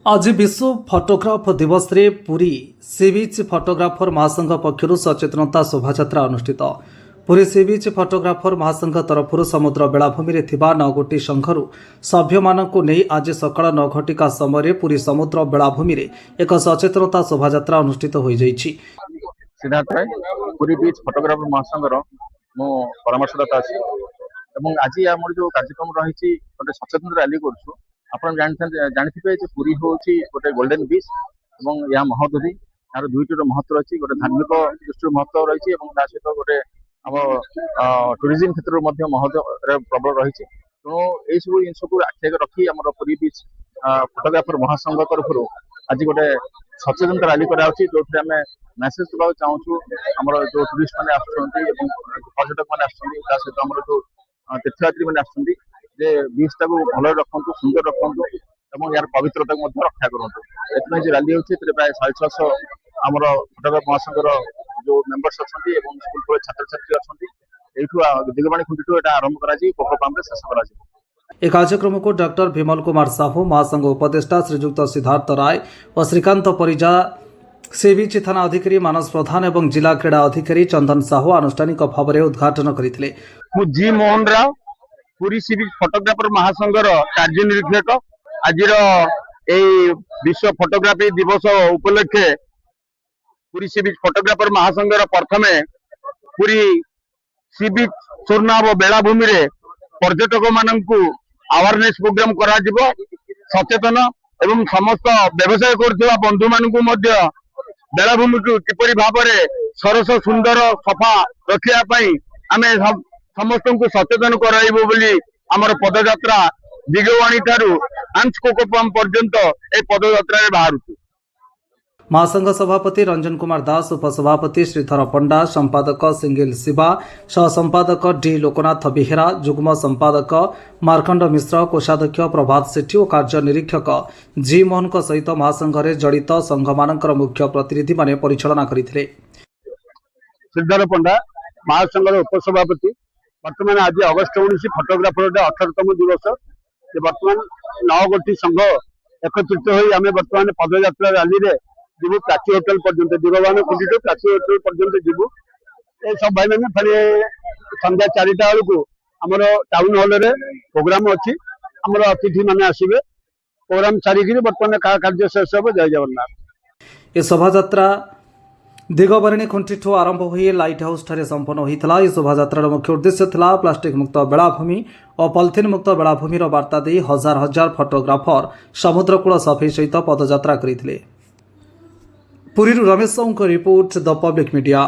आज विश्व फोटोग्राफ दिवस रे पुरी सी बीच फोटोग्राफर महासंघ पक्षर सचेतनता शोभायात्रा अनुष्ठित। पुरी सी बीच फोटोग्राफर महासंघ तरफ समुद्र बेलाभूमि में थिबा 9 संघर सभ्य मानकु नहीं आज सकाळ 9 घटिका समय पुरी समुद्र बेलाभूमि में एक सचेतनता शोभायात्रा अनुष्ठित हो जाइछि। सिद्धार्थ राय पुरी बीच फोटोग्राफर महासंघर मो परामर्शदाता अछि एवं आज आमर जो कार्यक्रम रही गोटे सचेतन रैली करछु। आपण जानिथिबे जे पुरी होछि गोटे गोल्डन बीच एवं या महोदधि यार दुईटर महत्व रही गोटे धार्मिक दृष्टि महत्व रही ता सहित गोटे आम टूरिज्म क्षेत्र में महत्व प्रबल रही तेणु यही सब जिन को आखि रखी आम पुरी बीच फोटोग्राफर महासंघ तरफ आज गोटे सचेतनता रैली कराउछि जो आम मेसेज देवा चाहूँ आम जो टूरिस्ट मैंने पर्यटक मैंने सहित आम जो तीर्थयात्री मैंने आसुँचे बीच टाक भल रखु सुंदर रखु और यार पवित्रता रक्षा करूँ। जो रैली होती प्राय 650 आम फोटोग्राफ महासंघर जो मेम्बर्स अच्छा स्कूल कॉलेज छात्र छात्री अच्छा दिगवाणी खुंटी यहाँ आरंभ कर शेष कर। एक कार्यक्रम को डॉक्टर विमल कुमार साहू, महासंघ उपदेष्टा श्रीजुक्त सिद्धार्थ राय और श्रीकांत परिजा, सी बीच थाना अधिकारी मानस प्रधान और जिला क्रीड़ा अधिकारी चंदन साहू आनुष्ठानिक भाव में उद्घाटन करते। जी मोहन राव पुरी सी बीच फोटोग्राफर महासंघर कार्यनिरीक्षक आज विश्व फोटोग्राफी दिवस उपलक्षे पुरी सी बीच फोटोग्राफर महासंघर प्रथम पुरी सी बीच स्वर्णाव बेलाभूमि रे पर्यटक मानू अवेयरनेस प्रोग्राम करा सचेतन एवं समस्त व्यवसाय कर बंधु मानू बेलाभूमि को किपरि भाव में सरस सुंदर सफा रखापी आम समस्त को सचेतन कराइबो बोली आमर पदयात्रा दिगवाणी ठारू आंचकोकपम पर्यंत ए पदयात्रा बाहर। महासंघ सभापति रंजन कुमार दास, उपसभापति श्रीधर पंडा, संपादक सिंगिल शिवा, सह संपादक डी लोकनाथ बेहेरा, जुग्म संपादक मार्कंड मिश्र, कोषाध्यक्ष प्रभात सेठी और कार्यनिरीक्षक जी मोहन सहित महासंघ जड़ित संघ मानकर मुख्य प्रतिनिधि माने परिचालना करथिले। श्रीधर पंडा महासंघर उपसभापति बर्तमान आज अगस्ट 19 फोटोग्राफर 18तम दिवस बर्तमान 9 गोटी संघ एकत्रित होई आमे बर्तमान पदयात्रा रैली रे जीवु प्राची होटल पर्यंत दिगवान खुंटी प्राची होटल पर्यंत जीवु ए सब भाई मैंने फिर संध्या 4टा बेलू आमर टाउन हॉल रे प्रोग्राम अच्छी आमर अतिथि मैंने आसवे प्रोग्राम सारिकी बर्तमान कार्य शेष हो। जय जगन्नाथ। ए शोभायात्रा दिगबरणी खुंटी आरंभ हुई लाइट हाउस ठारे संपन्न होता। यह शोभायात्रार मुख्य उद्देश्य था प्लास्टिक मुक्त बेलाभूमि और पॉलिथिन मुक्त बेलाभूमि वार्ता दे हजार हजार फोटोग्राफर समुद्रकूल सफेई सहित पदयात्रा करते। Puri Ramesh Sahu report the public media.